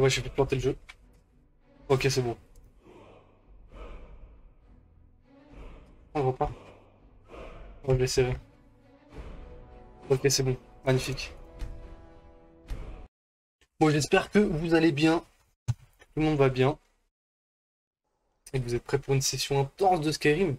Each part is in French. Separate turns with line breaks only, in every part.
Ouais, j'ai fait planter le jeu. Ok, c'est bon. On le voit pas. Ouais, je vais serrer. Ok, c'est bon. Magnifique. Bon, j'espère que vous allez bien. Tout le monde va bien. Et que vous êtes prêts pour une session intense de Skyrim.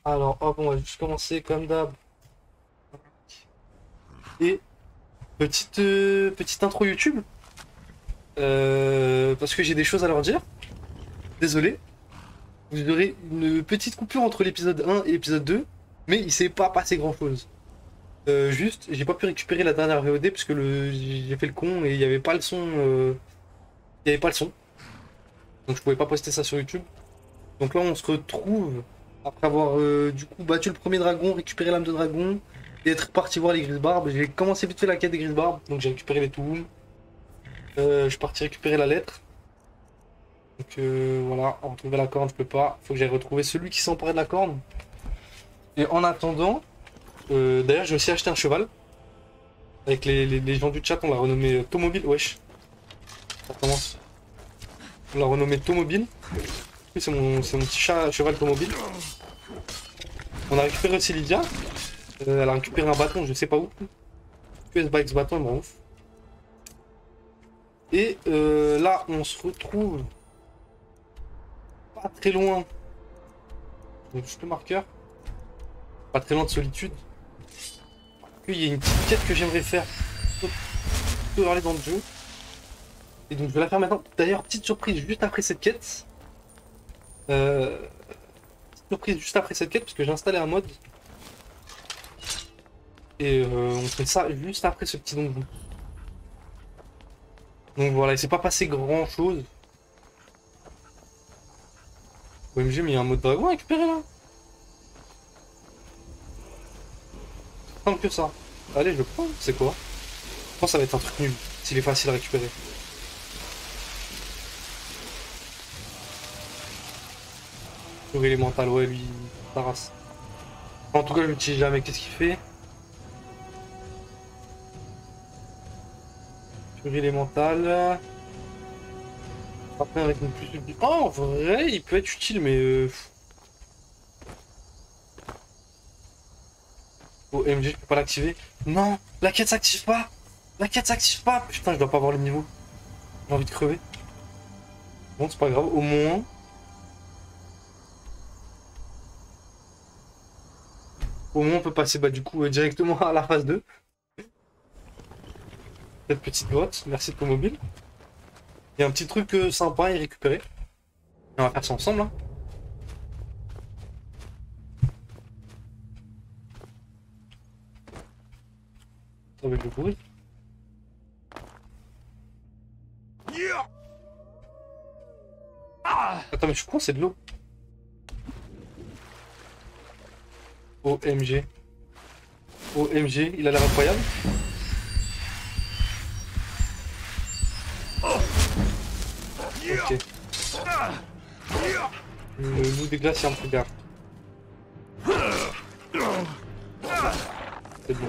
Alors, hop, on va juste commencer comme d'hab. Et petite intro YouTube. Parce que j'ai des choses à leur dire. Désolé. Vous aurez une petite coupure entre l'épisode 1 et l'épisode 2. Mais il s'est pas passé grand chose. Juste, j'ai pas pu récupérer la dernière VOD parce que j'ai fait le con et il n'y avait pas le son. Il y avait pas le son. Donc je pouvais pas poster ça sur YouTube. Donc là on se retrouve après avoir du coup battu le premier dragon, récupéré l'âme de dragon et être parti voir les Grisbarbes. J'ai commencé vite fait la quête des Grisbarbes, donc j'ai récupéré les toons. Je suis parti récupérer la lettre. Donc voilà, retrouver la corne je peux pas. Faut que j'aille retrouver celui qui s'emparait de la corne. Et en attendant, d'ailleurs j'ai aussi acheté un cheval. Avec les gens du chat, on l'a renommé Tomobile. Wesh, ça commence. On l'a renommé Tomobile. Oui, c'est mon petit cheval Tomobile. On a récupéré aussi Lydia. Elle a récupéré un bâton, je sais pas où. Que ce ce bâton, il m'en ouf. Et là, on se retrouve pas très loin. Donc, juste le marqueur. Pas très loin de Solitude. Il y a une petite quête que j'aimerais faire. Plutôt aller dans le jeu. Et donc, je vais la faire maintenant. D'ailleurs, petite surprise juste après cette quête. Petite surprise juste après cette quête, parce que j'ai installé un mode. Et on fait ça juste après ce petit donjon. Donc voilà, il s'est pas passé grand chose. OMG, mais il y a un mode dragon à récupérer là. Tant que ça. Allez, je le prends. C'est quoi? Je pense que ça va être un truc nul. S'il est facile à récupérer. Furie élémentale, ouais, lui, sa race. En tout cas, je l'utilise jamais. Qu'est-ce qu'il fait? Furie élémentale. Après, avec une plus. Oh, en vrai, il peut être utile, mais. OMG, je peux pas l'activer. Non, la quête s'active pas. La quête s'active pas. Putain, je dois pas avoir le niveau. J'ai envie de crever. Bon, c'est pas grave. Au moins. Au moins, on peut passer bah, du coup directement à la phase 2. Cette petite grotte. Merci de ton mobile. Il y a un petit truc sympa à y récupérer. On va faire ça ensemble. Hein. Avec le bruit. Attends, mais je suis con, c'est de l'eau. OMG. OMG, il a l'air incroyable. Ok. Le loup des glaces, il me regarde. C'est bon.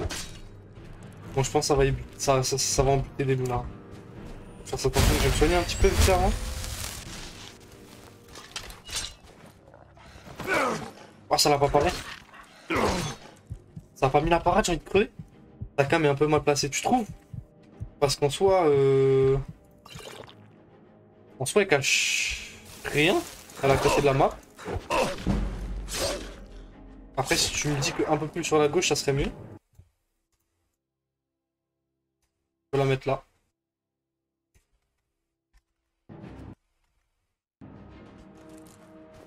Bon, je pense que ça va en buter des loups là. Faire ça attention, je vais me soigner un petit peu vite fait avant. Oh, ça l'a pas paré. Ça a pas mis la parade, j'ai envie de crever. Ta cam est un peu mal placée, tu trouves? Parce qu'en soi, en soi, elle cache rien à la côté de la map. Après, si tu me dis qu'un peu plus sur la gauche, ça serait mieux. Je peux la mettre là.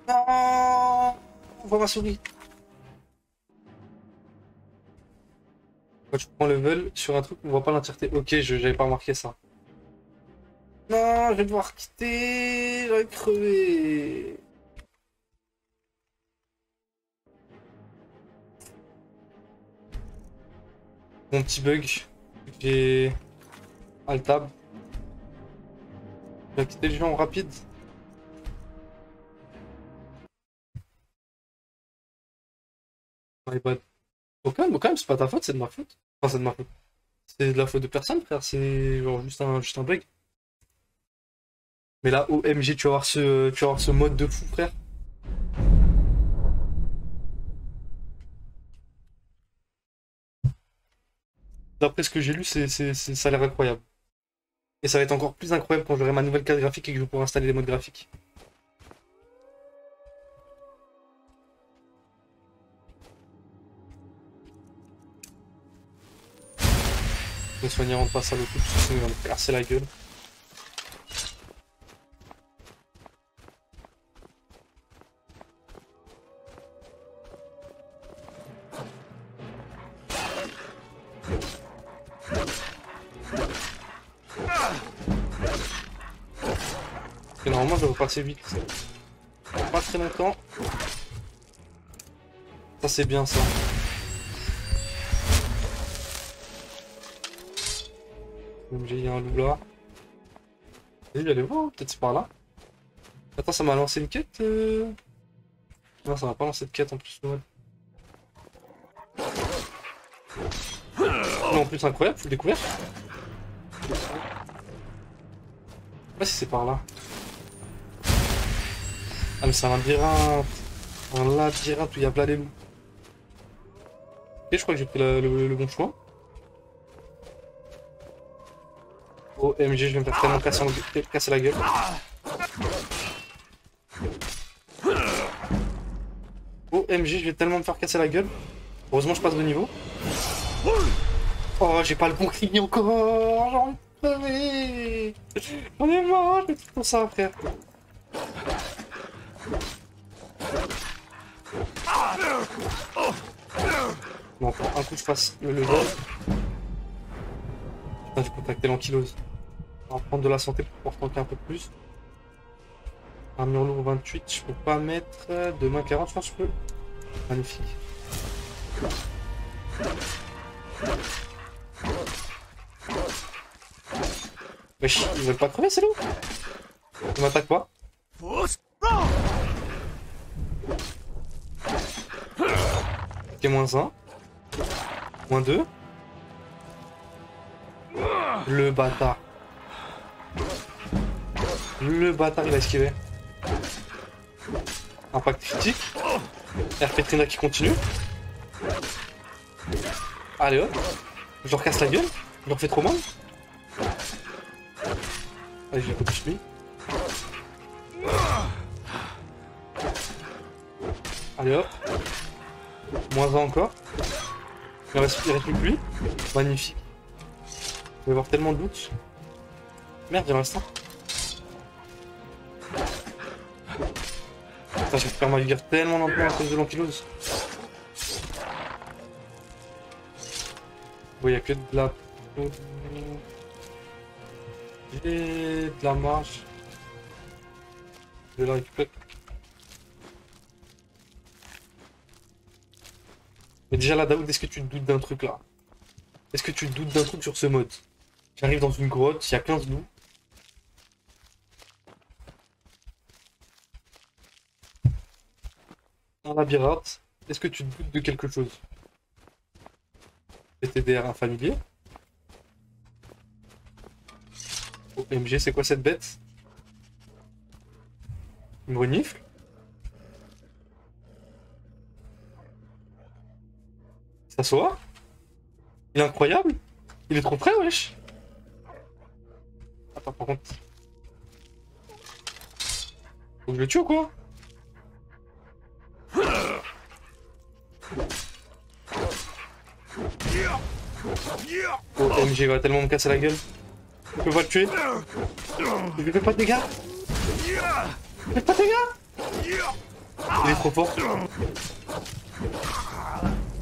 Non, on voit ma souris. Quand tu prends level sur un truc, on voit pas l'entièreté. Ok, j'avais pas remarqué ça. Non, je vais devoir quitter. J'aurais crevé. Mon petit bug. J'ai Altab. Je vais quitter le jeu en rapide. My bad. Bon, quand même, c'est pas ta faute, c'est de ma faute. Enfin, c'est de ma faute. C'est de la faute de personne, frère. C'est genre juste un bug. Mais là, OMG, tu vas voir ce mode de fou, frère. D'après ce que j'ai lu, ça a l'air incroyable. Et ça va être encore plus incroyable quand j'aurai ma nouvelle carte graphique et que je pourrai installer les modes graphiques. Je vais me soigner avant de passer à l'autre, parce que sinon il va me casser la gueule. Et normalement je vais repasser vite. Pas très longtemps. Ça c'est bien ça. Il y a un loup là. Je vais aller voir, peut-être c'est par là. Attends, ça m'a lancé une quête Non, ça m'a pas lancé de quête en plus. Ouais. Mais en plus incroyable, full découverte. Je sais pas si c'est par là. Ah mais c'est un labyrinthe. Un labyrinthe où il y a plein les loups. Ok, je crois que j'ai pris le bon choix. OMG, je vais me faire tellement casser la gueule. OMG, je vais tellement me faire casser la gueule. Heureusement, je passe de niveau. Oh, j'ai pas le bon client encore. J'ai envie de pleurer. J'en ai marre, je fais tout pour ça, frère. Bon, un coup, je passe le level. Putain, j'ai contacté l'ankylose. On va prendre de la santé pour pouvoir tanker un peu plus. Armure lourd 28, je peux pas mettre de main 40, je pense que je peux. Magnifique. Wesh, ils veulent pas crever, c'est loup. Ils m'attaquent pas. Ok, -1. -2. Le bâtard. Le bâtard, il a esquivé. Impact critique. RP Trina qui continue. Allez hop. Je leur casse la gueule. Je leur fais trop mal. Allez, je les coupe lui. Allez hop. -1 encore. Il reste plus que lui. Magnifique. Je vais avoir tellement de loot. Merde, il en reste un. Putain, je récupère ma vigueur tellement lentement à cause de l'ankylose. Bon, il n'y a que de la... J'ai de la marge. Je vais la récupérer. Mais déjà là, Daoud, est-ce que tu te doutes d'un truc là? Est-ce que tu te doutes d'un truc sur ce mode? J'arrive dans une grotte, il y a 15 loups. Un labyrinthe. Est-ce que tu te doutes de quelque chose? PTDR infamilier. OMG, c'est quoi cette bête? Il me renifle. Ça s'assoit. Il est incroyable. Il est trop près, wesh. Attends, par contre. Faut que je le tue ou quoi? OMG, il va tellement me casser la gueule. Je peux pas le tuer. Il lui fait pas de dégâts. Il fait pas de dégâts. Il est trop fort.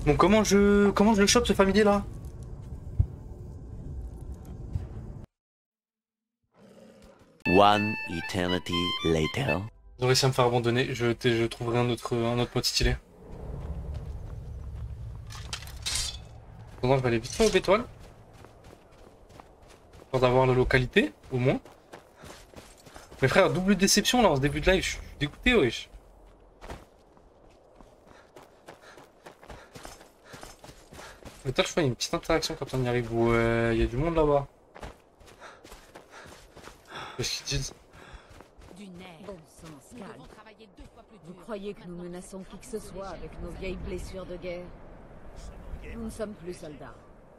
Bon, comment je le chope ce familier là?
One eternity later.
Ils ont réussi à me faire abandonner. Je trouverai un autre mode stylé. Maintenant, je vais aller vite fait aux étoiles. Pour d'avoir la localité, au moins. Mais frère, double déception là en ce début de live, je suis dégoûté, wesh. Mais toi, je fais une petite interaction quand on y arrive. Ouais, il y a du monde là-bas. Qu'est-ce qu'ils disent?
Du nerf.
Bon sang,
Nous
Skal.
devons travailler 2 fois plus dur.
Vous croyez que nous
Maintenant
menaçons
ce
qui que
sera
ce
tous
soit
les
avec
chefs
nos
de
vieilles
la
blessures de guerre? Nous ne sommes plus soldats.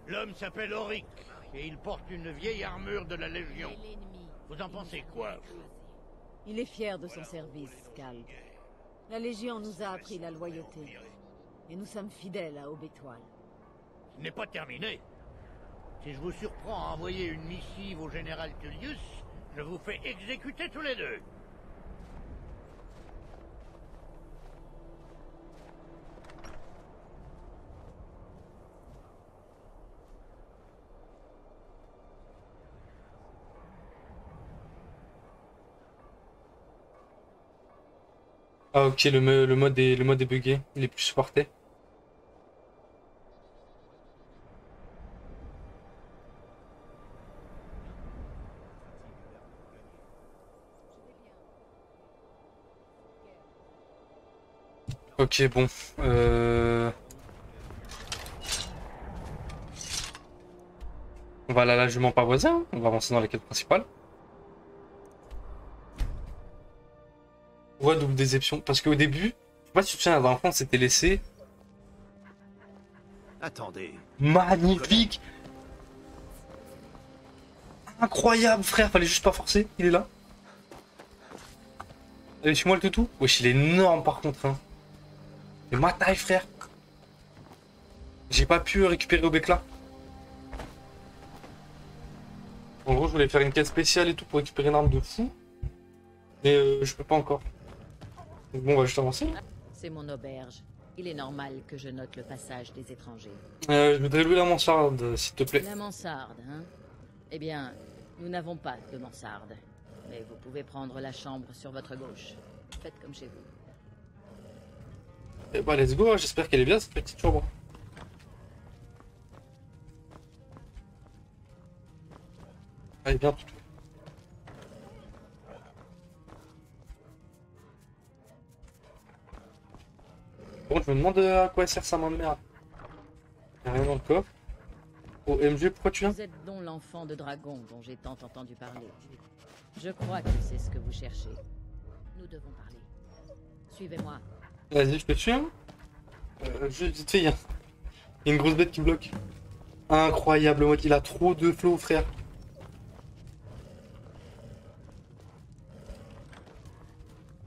L'homme s'appelle Auric, et il porte une vieille armure de la Légion.
Et l'ennemi,
Vous en
il
pensez
nous a
quoi,
écrasés.
Il est fier de son service, Skal. La Légion nous a appris la loyauté. Et nous sommes fidèles à Aube-Étoile.
Ce n'est pas terminé. Si je vous surprends à envoyer une missive au général Tullius, je vous fais exécuter tous les deux.
Ah ok, le mode est bugué, il est plus supporté. Ok, bon. On va aller à la jument pavoisien, hein. On va avancer dans la quête principale. Ouais, double déception. Parce qu'au début, je sais pas si tu te souviens, la dernière fois, on s'était laissé.
Attendez.
Magnifique! Incroyable, frère, fallait juste pas forcer, il est là. Allez, suis-moi le toutou. Wesh, il est énorme par contre, hein. C'est ma taille, frère. J'ai pas pu récupérer au bec là. En gros, je voulais faire une quête spéciale et tout pour récupérer une arme de fou. Mais je peux pas encore. Donc bon, on va juste avancer.
C'est mon auberge. Il est normal que je note le passage des étrangers.
Je voudrais louer la mansarde, s'il te plaît.
La mansarde, hein? Eh bien, nous n'avons pas de mansarde. Mais vous pouvez prendre la chambre sur votre gauche. Faites comme chez vous.
Eh bah, let's go, j'espère qu'elle est bien cette petite chambre. Allez, bien, tout. Bon, je me demande à quoi sert ça, ma mère. Y'a rien dans le coffre. Oh, MG, pourquoi tu viens?
Vous êtes donc l'enfant de dragon dont j'ai tant entendu parler. Je crois que c'est ce que vous cherchez. Nous devons parler. Suivez-moi.
Vas-y, je te suis, hein. Juste vite fait, il y a une grosse bête qui bloque. Incroyable, mec, il a trop de flow, frère.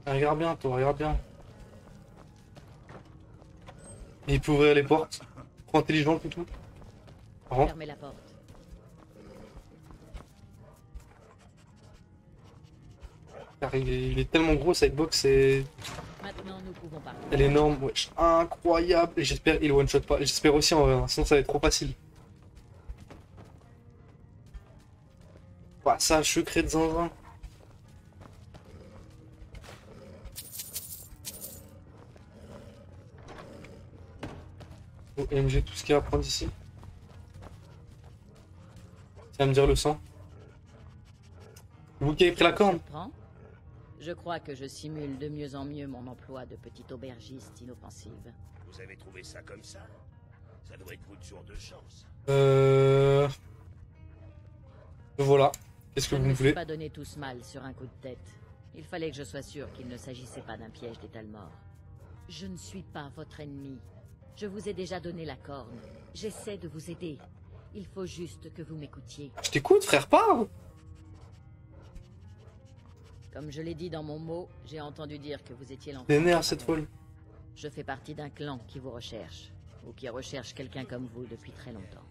Ah, regarde bien, toi, regarde bien. Et il peut ouvrir les portes. Trop intelligent, le tout. Rentre.
Fermez la porte.
Car il est tellement gros, cette box,
Maintenant, nous pouvons parler.
elle est énorme, wesh. Incroyable. Et j'espère il one shot pas. J'espère aussi en vrai, hein, sinon ça va être trop facile. Passage secret de zinzin. OMG, tout ce qu'il y a à prendre ici. Ça va me dire le sang. Vous qui avez pris la corne.
Surprend. Je crois que je simule de mieux en mieux mon emploi de petite aubergiste inoffensive.
Vous avez trouvé ça comme ça? Ça doit être votre jour de chance.
Voilà. Qu'est-ce que
Je
vous
ne
me
me suis
voulez?
pas donné tout ce mal sur un coup de tête. Il fallait que je sois sûr qu'il ne s'agissait pas d'un piège d'étal-mort. Je ne suis pas votre ennemi. Je vous ai déjà donné la corne. J'essaie de vous aider. Il faut juste que vous m'écoutiez.
Je t'écoute, frère, parle.
Comme je l'ai dit dans mon mot, j'ai entendu dire que vous étiez l'enfant.
T'es né
de
à cette
dragon.
folle.
Je fais partie d'un clan qui vous recherche. Ou qui recherche quelqu'un comme vous depuis très longtemps.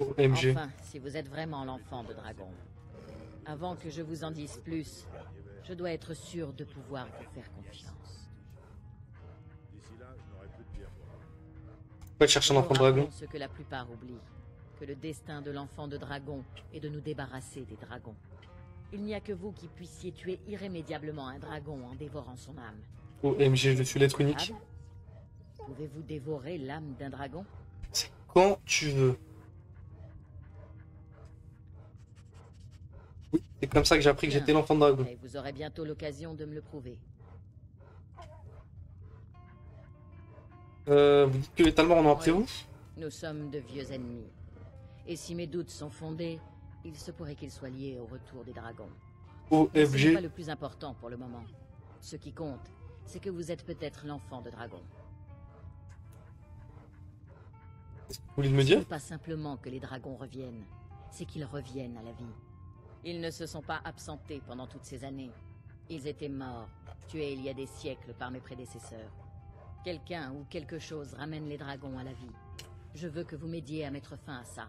OMG.
Enfin, si vous êtes vraiment l'enfant de dragon. Avant que je vous en dise plus, je dois être sûr de pouvoir vous faire confiance.
Pourquoi chercher un enfant de
Nous
dragon?
rappelons ce que la plupart oublient, que le destin de l'enfant de dragon est de nous débarrasser des dragons. Il n'y a que vous qui puissiez tuer irrémédiablement un dragon en dévorant son âme.
OMG, je suis l'être unique.
Capable? Pouvez-vous dévorer l'âme d'un dragon?
C'est quand tu veux. Oui, c'est comme ça que j'ai appris que
Bien.
j'étais l'enfant de dragon.
Et vous aurez bientôt l'occasion de me le prouver.
Vous dites que les Talmors en ont après
Oui.
vous?
Nous sommes de vieux ennemis. Et si mes doutes sont fondés, il se pourrait qu'ils soient liés au retour des dragons. Mais ce n'est
OMG.
pas le plus important pour le moment. Ce qui compte, c'est que vous êtes peut-être l'enfant de dragon.
Vous voulez me
Ce
dire?
n'est pas simplement que les dragons reviennent, c'est qu'ils reviennent à la vie. Ils ne se sont pas absentés pendant toutes ces années. Ils étaient morts, tués il y a des siècles par mes prédécesseurs. Quelqu'un ou quelque chose ramène les dragons à la vie. Je veux que vous m'aidiez à mettre fin à ça.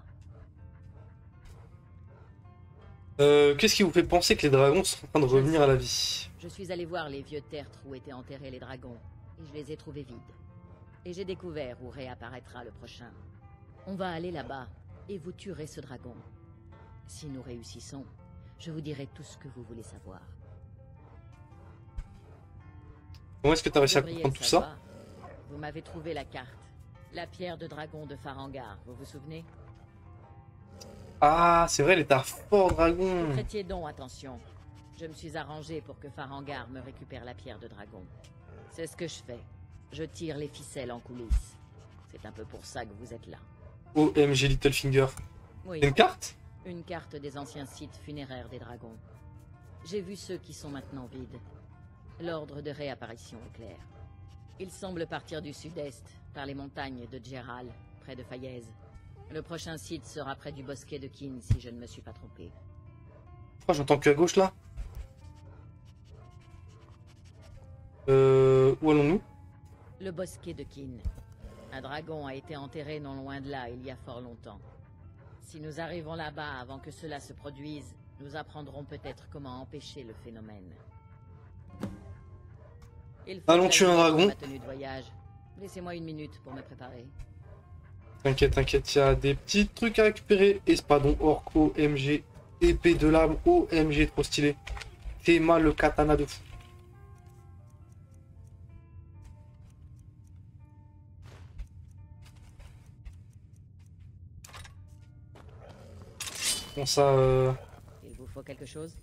Qu'est-ce qui vous fait penser que les dragons sont en train de revenir à la vie?
Je suis allé voir les vieux tertres où étaient enterrés les dragons, et je les ai trouvés vides. Et j'ai découvert où réapparaîtra le prochain. On va aller là-bas, et vous tuerez ce dragon. Si nous réussissons, je vous dirai tout ce que vous voulez savoir.
Comment est-ce que tu as réussi à
Vous devriez
comprendre
le
tout ça?
savoir. Vous m'avez trouvé la carte. La pierre de dragon de Farengar, vous vous souvenez?
Ah, c'est vrai, elle est à Fort
Vous
Dragon.
prêtiez donc attention. Je me suis arrangé pour que Farengar me récupère la pierre de dragon. C'est ce que je fais. Je tire les ficelles en coulisses. C'est un peu pour ça que vous êtes là.
OMG Littlefinger.
Oui,
C'est une carte?
une carte des anciens sites funéraires des dragons. J'ai vu ceux qui sont maintenant vides. L'ordre de réapparition est clair. Ils semblent partir du sud-est, par les montagnes de Djeral, près de Fayez. Le prochain site sera près du bosquet de Kin, si je ne me suis pas trompé.
Oh, j'entends que à gauche là. Où allons-nous?
Le bosquet de Kin. Un dragon a été enterré non loin de là il y a fort longtemps. Si nous arrivons là-bas avant que cela se produise, nous apprendrons peut-être comment empêcher le phénomène. Il faut
Allons
que
tuer un
j'aille
dragon.
ma tenue de voyage. Laissez-moi une minute pour me préparer.
T'inquiète, t'inquiète, il y a des petits trucs à récupérer. Espadon, orc, OMG, épée de lame, OMG, trop stylé. Théma, le katana de fou. Bon ça,
Il vous faut quelque chose?